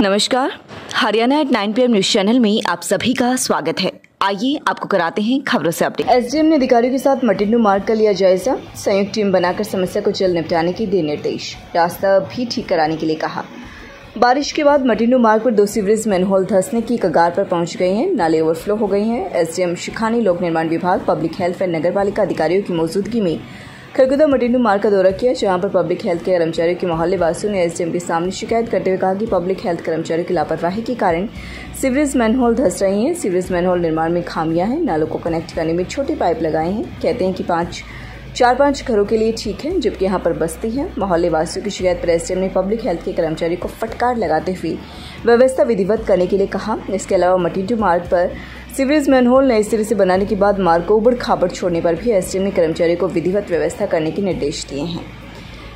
नमस्कार, Haryana at 9 PM news channel में आप सभी का स्वागत है। आइए आपको कराते हैं खबरों से अपडेट। एसडीएम ने अधिकारियों के साथ मटिंडू मार्ग का लिया जायजा। संयुक्त टीम बनाकर समस्या को जल्द निपटाने के दिए निर्देश। रास्ता भी ठीक कराने के लिए कहा। बारिश के बाद मटिंडू मार्ग पर 2 सीवरेज मैनहोल धंसने की कगार पर पहुंच गए हैं। नाले ओवरफ्लो हो गए हैं। एसडीएम शिखानी, लोक निर्माण विभाग, पब्लिक हेल्थ व नगर पालिका अधिकारियों की मौजूदगी में खरगोदा मटिंडू मार्ग का दौरा किया, जहां पर पब्लिक हेल्थ के कर्मचारियों के मोहल्ले वासियों ने एसडीएम के सामने शिकायत करते हुए कहा कि पब्लिक हेल्थ कर्मचारियों की लापरवाही के कारण सीवरेज मैनहोल धंस रही हैं। सीवरेज मैनहोल निर्माण में खामियां हैं। नालों को कनेक्ट करने में छोटी पाइप लगाए हैं। कहते हैं कि 4-5 घरों के लिए ठीक है, जबकि यहाँ पर बस्ती है। मोहल्ले वासियों की शिकायत पर एसडीएम ने पब्लिक हेल्थ के कर्मचारियों को फटकार लगाते हुए व्यवस्था विधिवत करने के लिए कहा। इसके अलावा मटिंडू मार्ग पर सीवरेज मैनहोल नए सिरे से बनाने के बाद मार्ग को उबड़ खाबड़ छोड़ने पर भी एसडीएम ने कर्मचारियों को विधिवत व्यवस्था करने के निर्देश दिए हैं।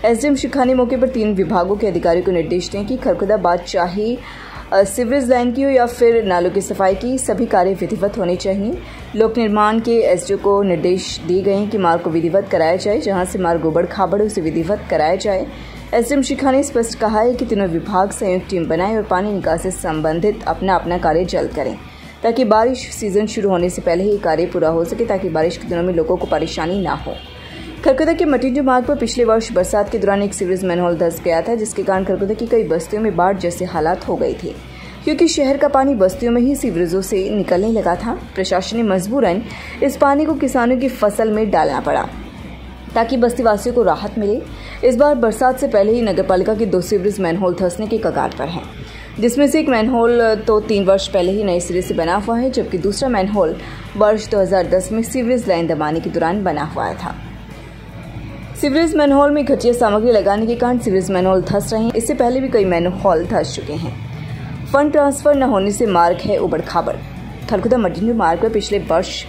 एसडीएम शिखानी मौके पर 3 विभागों के अधिकारियों को निर्देश दिए कि खरगोदा बात चाहे सीवरेज लाइन की हो या फिर नालों की सफाई की, सभी कार्य विधिवत होने चाहिए। लोक निर्माण के एसडीओ को निर्देश दिए गए हैं कि मार्ग को विधिवत कराया जाए। जहां से मार्ग उबड़ खाबड़ उसे विधिवत कराया जाए। एसडीएम शिखानी ने स्पष्ट कहा है कि तीनों विभाग संयुक्त टीम बनाए और पानी निकास से संबंधित अपना कार्य जल्द करें, ताकि बारिश सीजन शुरू होने से पहले ही कार्य पूरा हो सके, ताकि बारिश के दिनों में लोगों को परेशानी ना हो। खरगोदा के मटिंडू मार्ग पर पिछले वर्ष बरसात के दौरान एक सीवरेज मैनहोल धंस गया था, जिसके कारण खरगोदा की कई बस्तियों में बाढ़ जैसे हालात हो गए थे, क्योंकि शहर का पानी बस्तियों में ही सीवरेजों से निकलने लगा था। प्रशासन ने मजबूरन इस पानी को किसानों की फसल में डालना पड़ा, ताकि बस्तीवासियों को राहत मिले। इस बार बरसात से पहले ही नगरपालिका के 2 सीवरेज मैनहोल धंसने के कगार पर हैं, जिसमें से एक मैनहोल तो 3 वर्ष पहले ही नए सिरे से बना हुआ है, जबकि दूसरा मैनहोल वर्ष 2010 में सीवरेज लाइन दबाने के दौरान बना हुआ था। सीवरेज मैनहोल में घटिया सामग्री लगाने के कारण सीवरेज मैनहोल धंस रहे हैं। इससे पहले भी कई मैनहोल धंस चुके हैं। फंड ट्रांसफर न होने से मार्ग है उबड़ खाबड़। खरगोदा मटिंडू मार्ग पर पिछले वर्ष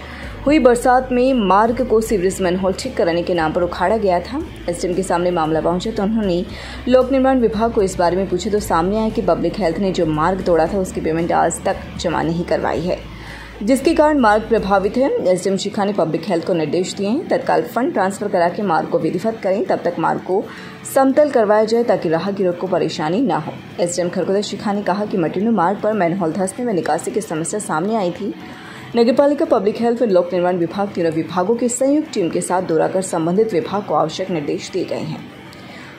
हुई बरसात में मार्ग को सीवरेज मैनहोल ठीक कराने के नाम पर उखाड़ा गया था। एसडीएम के सामने मामला पहुंचा तो उन्होंने लोक निर्माण विभाग को इस बारे में पूछे तो सामने आया कि पब्लिक हेल्थ ने जो मार्ग तोड़ा था उसकी पेमेंट आज तक जमा नहीं करवाई है, जिसके कारण मार्ग प्रभावित है। एसडीएम शिखा ने पब्लिक हेल्थ को निर्देश दिए हैं तत्काल फंड ट्रांसफर करा के मार्ग को विधिवत करें, तब तक मार्ग को समतल करवाया जाए ताकि राहगीरों को परेशानी न हो। एसडीएम खरगोदा शिखा ने कहा कि मटिंडू मार्ग पर मैनहोल धंसने व निकासी की समस्या सामने आई थी। नगरपालिका, पब्लिक हेल्थ और लोक निर्माण विभाग तीनों विभागों की संयुक्त टीम के साथ दौरा कर संबंधित विभाग को आवश्यक निर्देश दिए गए हैं।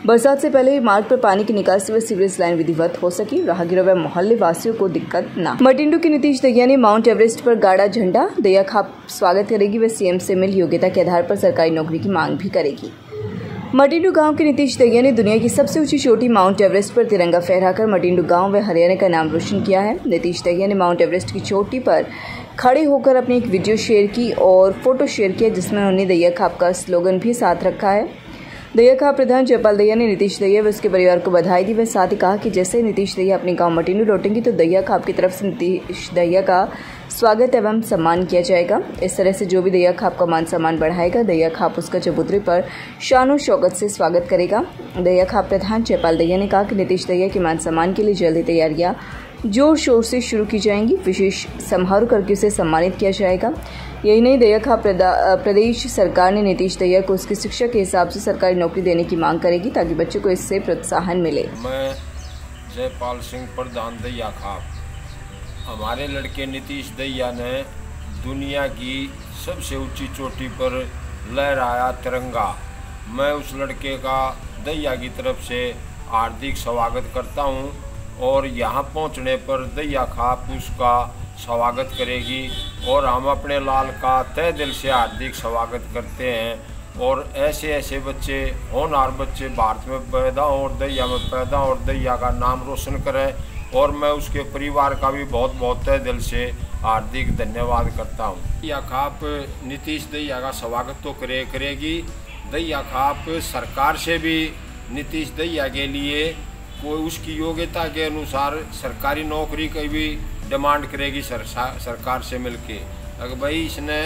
बरसात से पहले मार्ग पर पानी की निकासी व सीवरेज लाइन विधिवत हो सकी, राहगीरों व मोहल्ले वासियों को दिक्कत न। मटिंडू के नीतीश दहिया ने माउंट एवरेस्ट पर गाड़ा झंडा। दहिया खाप स्वागत करेगी व सीएम से मिल योग्यता के आधार पर सरकारी नौकरी की मांग भी करेगी। मटिंडू गांव के नीतीश दहिया ने दुनिया की सबसे ऊंची चोटी माउंट एवरेस्ट पर तिरंगा फहराकर मटिंडू गांव व हरियाणा का नाम रोशन किया है। नीतीश दहिया ने माउंट एवरेस्ट की चोटी पर खड़े होकर अपनी एक वीडियो शेयर की और फोटो शेयर किया, जिसमें उन्होंने दहिया खाप का स्लोगन भी साथ रखा है। दहिया खाप प्रधान जयपाल दहिया ने नीतीश दहिया व उसके परिवार को बधाई दी व साथ ही कहा कि जैसे नीतीश दहिया अपने गांव मटिंडू लौटेंगे तो दहिया खाप की तरफ से नीतीश दहिया का स्वागत एवं सम्मान किया जाएगा। इस तरह से जो भी दहिया खाप का मान सम्मान बढ़ाएगा, दहिया खाप उसका चबूतरे पर शानो शौकत से स्वागत करेगा। दहिया खाप प्रधान जयपाल दहिया ने कहा कि नीतीश दहिया के मान सम्मान के लिए जल्दी तैयारियां जोर शोर से शुरू की जाएंगी। विशेष समारोह करके उसे सम्मानित किया जाएगा। यही नहीं, दहिया खाप प्रदेश सरकार ने नीतीश दहिया को उसकी शिक्षा के हिसाब से सरकारी नौकरी देने की मांग करेगी, ताकि बच्चों को इससे प्रोत्साहन मिले। मैं जयपाल सिंह प्रधान दहिया खाप, हमारे लड़के नीतीश दहिया ने दुनिया की सबसे ऊंची चोटी पर लहराया तिरंगा। मैं उस लड़के का दहिया की तरफ से हार्दिक स्वागत करता हूं और यहाँ पहुँचने पर दहिया खाप उसका स्वागत करेगी और हम अपने लाल का तहे दिल से हार्दिक स्वागत करते हैं। और ऐसे ऐसे बच्चे, होनहार बच्चे भारत में पैदा हों और दहिया में पैदा हों और दहिया का नाम रोशन करें। और मैं उसके परिवार का भी बहुत बहुत तहे दिल से हार्दिक धन्यवाद करता हूँ। दहिया खाप नीतीश दहिया का स्वागत तो करेगी। दहिया खाप सरकार से भी नीतीश दहिया के लिए कोई उसकी योग्यता के अनुसार सरकारी नौकरी की भी डिमांड करेगी सरकार से मिलके। अगर भाई इसने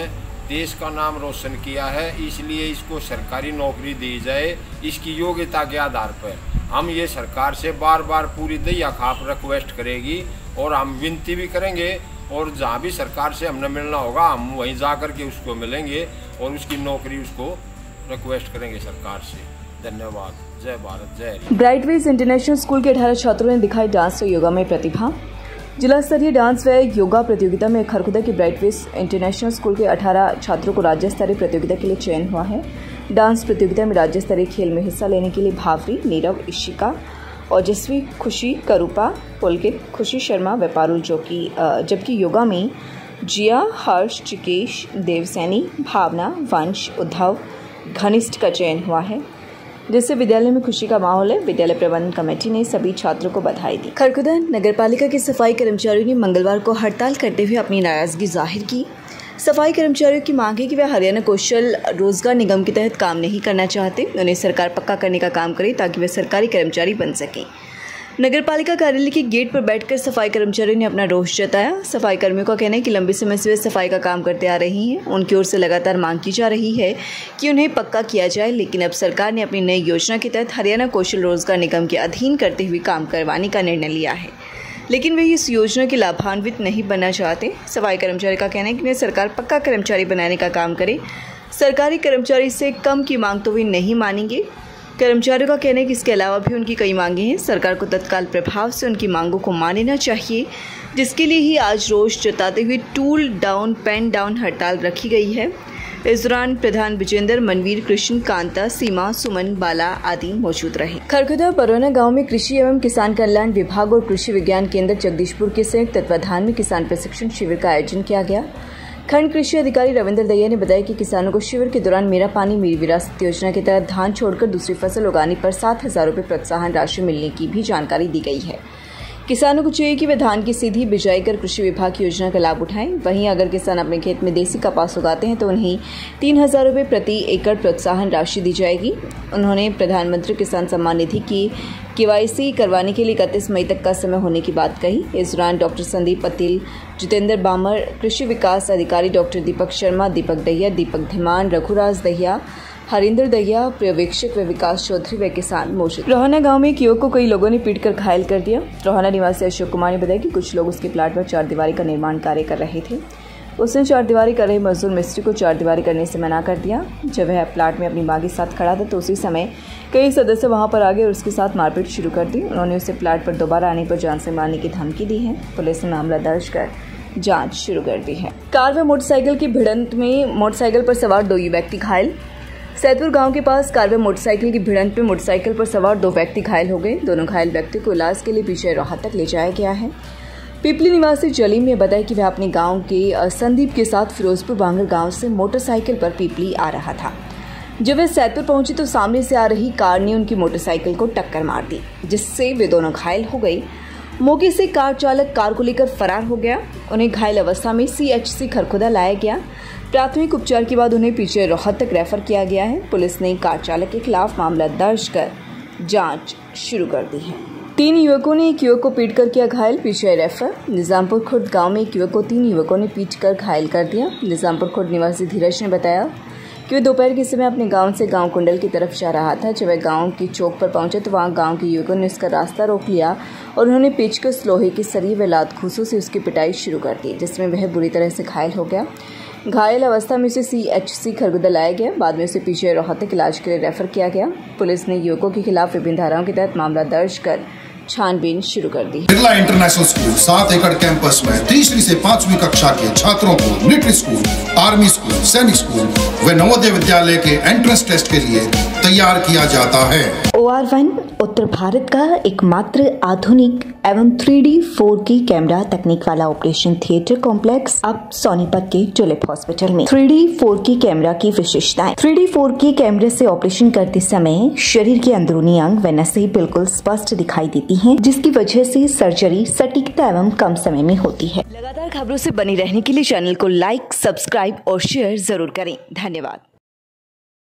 देश का नाम रोशन किया है, इसलिए इसको सरकारी नौकरी दी जाए इसकी योग्यता के आधार पर। हम ये सरकार से बार बार पूरी दहिया खाप रिक्वेस्ट करेगी और हम विनती भी करेंगे और जहाँ भी सरकार से हमने मिलना होगा हम वहीं जा कर के उसको मिलेंगे और उसकी नौकरी उसको रिक्वेस्ट करेंगे सरकार से। धन्यवाद। जय भारत जय हरियाणा। ब्राइटवेज इंटरनेशनल स्कूल के 18 छात्रों ने दिखाई डांस और योगा में प्रतिभा। जिला स्तरीय डांस व योगा प्रतियोगिता में खरखुदा के ब्राइटवेज इंटरनेशनल स्कूल के 18 छात्रों को राज्य स्तरीय प्रतियोगिता के लिए चयन हुआ है। डांस प्रतियोगिता में राज्य स्तरीय खेल में हिस्सा लेने के लिए भावरी, नीरव, इशिका, ओजस्वी, खुशी, करूपा, पुलकित, खुशी शर्मा व पारुल जबकि योगा में जिया, हर्ष, चिकेश, देवसैनी, भावना, वंश, उद्धव, घनिष्ठ का चयन हुआ है, जिससे विद्यालय में खुशी का माहौल है। विद्यालय प्रबंधन कमेटी ने सभी छात्रों को बधाई दी। खरखुदा नगरपालिका के सफाई कर्मचारियों ने मंगलवार को हड़ताल करते हुए अपनी नाराजगी जाहिर की। सफाई कर्मचारियों की मांग है कि वे हरियाणा कौशल रोजगार निगम के तहत काम नहीं करना चाहते। उन्हें सरकार पक्का करने का काम करे ताकि वे सरकारी कर्मचारी बन सकें। नगरपालिका कार्यालय के गेट पर बैठकर सफाई कर्मचारियों ने अपना रोष जताया। सफाई कर्मियों का कहना है कि लंबे समय से वे सफाई का काम करते आ रही हैं। उनकी ओर से लगातार मांग की जा रही है कि उन्हें पक्का किया जाए, लेकिन अब सरकार ने अपनी नई योजना के तहत हरियाणा कौशल रोजगार निगम के अधीन करते हुए काम करवाने का निर्णय लिया है, लेकिन वे इस योजना के लाभान्वित नहीं बनना चाहते। सफाई कर्मचारी का कहना है कि उन्हें सरकार पक्का कर्मचारी बनाने का काम करे। सरकारी कर्मचारी से कम की मांग तो वे नहीं मानेंगे। कर्मचारियों का कहना है कि इसके अलावा भी उनकी कई मांगें हैं। सरकार को तत्काल प्रभाव से उनकी मांगों को मानना चाहिए, जिसके लिए ही आज रोष जताते हुए टूल डाउन पेन डाउन हड़ताल रखी गई है। इस दौरान प्रधान विजेंद्र, मनवीर, कृष्ण, कांता, सीमा, सुमन, बाला आदि मौजूद रहे। खरखुदा बरौना गांव में कृषि एवं किसान कल्याण विभाग और कृषि विज्ञान केंद्र जगदीशपुर के संयुक्त तत्वाधान में किसान प्रशिक्षण शिविर का आयोजन किया गया। खंड कृषि अधिकारी रविंद्र दहिया ने बताया कि किसानों को शिविर के दौरान मेरा पानी मेरी विरासत योजना के तहत धान छोड़कर दूसरी फसल उगाने पर 7,000 रुपये प्रोत्साहन राशि मिलने की भी जानकारी दी गई है। किसानों को चाहिए कि वे धान की सीधी बिजाई कर कृषि विभाग की योजना का लाभ उठाएं। वहीं अगर किसान अपने खेत में देसी कपास उगाते हैं तो उन्हें 3,000 रुपये प्रति एकड़ प्रोत्साहन राशि दी जाएगी। उन्होंने प्रधानमंत्री किसान सम्मान निधि की KYC करवाने के लिए 31 मई तक का समय होने की बात कही। इस दौरान डॉक्टर संदीप पटेल, जितेंद्र बामर, कृषि विकास अधिकारी डॉक्टर दीपक शर्मा, दीपक दहिया, दीपक धीमान, रघुराज दहिया, हरिंदर दहिया, पर्यवेक्षक व विकास चौधरी व किसान मौजूद। रोहाना गांव में एक युवक को कई लोगों ने पीटकर घायल कर दिया। रोहाना निवासी अशोक कुमार ने बताया कि कुछ लोग उसके प्लाट पर चारदीवारी का निर्माण कार्य कर रहे थे। उसने चारदीवारी कर रहे मजदूर मिस्त्री को चारदीवारी करने से मना कर दिया। जब वह प्लाट में अपनी मां के साथ खड़ा था तो उसी समय कई सदस्य वहां पर आ गए और उसके साथ मारपीट शुरू कर दी। उन्होंने उसे प्लाट पर दोबारा आने पर जान से मारने की धमकी दी है। पुलिस ने मामला दर्ज कर जाँच शुरू कर दी है। कार व मोटरसाइकिल की भिड़ंत में मोटरसाइकिल पर सवार 2 व्यक्ति घायल। सैदपुर गांव के पास कार व मोटरसाइकिल की भिड़ंत में मोटरसाइकिल पर सवार 2 व्यक्ति घायल हो गए। दोनों घायल व्यक्तियों को इलाज के लिए पीछे राहत तक ले जाया गया है। पिपली निवासी जलीम ने बताया कि वह अपने गांव के संदीप के साथ फिरोजपुर बांगर गांव से मोटरसाइकिल पर पिपली आ रहा था। जब वे सैदपुर पहुंचे तो सामने से आ रही कार ने उनकी मोटरसाइकिल को टक्कर मार दी, जिससे वे दोनों घायल हो गए। मौके से कार चालक कार को लेकर फरार हो गया। उन्हें घायल अवस्था में CHC खरखुदा लाया गया। प्राथमिक उपचार के बाद उन्हें पीछे रोहतक रेफर किया गया है। पुलिस ने कार चालक के खिलाफ मामला दर्ज कर जांच शुरू कर दी है। 3 युवकों ने एक युवक को पीटकर किया घायल, पीछे रेफर। निजामपुर खुर्द गांव में एक युवक को 3 युवकों ने पीटकर घायल कर दिया। निजामपुर खुर्द निवासी धीरज ने बताया कि वे दोपहर के समय अपने गांव से गांव कुंडल की तरफ जा रहा था। जब वह गांव की चौक पर पहुंचे तो वहां गांव के युवकों ने उसका रास्ता रोक लिया और उन्होंने पेचकस, लोहे के सरिये व लात घूंसों से उसकी पिटाई शुरू कर दी, जिसमें वह बुरी तरह से घायल हो गया। घायल अवस्था में उसे CHC खरगोदा लाया गया। बाद में उसे पीछे रोहतक इलाज के लिए रेफर किया गया। पुलिस ने युवकों के खिलाफ विभिन्न धाराओं के तहत मामला दर्ज कर छानबीन शुरू कर दी। बिरला इंटरनेशनल स्कूल 7 एकड़ कैंपस में तीसरी से 5वीं कक्षा के छात्रों को नीट स्कूल, आर्मी स्कूल, सैनिक स्कूल व नवोदय विद्यालय के एंट्रेंस टेस्ट के लिए तैयार किया जाता है। OR1 उत्तर भारत का एकमात्र आधुनिक एवं 3D 4K कैमरा तकनीक वाला ऑपरेशन थिएटर कॉम्प्लेक्स अब सोनीपत के टुलिप हॉस्पिटल में। 3D 4K कैमरा की विशेषताएं। 3D 4K कैमरे से ऑपरेशन करते समय शरीर के अंदरूनी अंग व नसें बिल्कुल स्पष्ट दिखाई देती हैं, जिसकी वजह से सर्जरी सटीकता एवं कम समय में होती है। लगातार खबरों से बने रहने के लिए चैनल को लाइक, सब्सक्राइब और शेयर जरूर करें। धन्यवाद।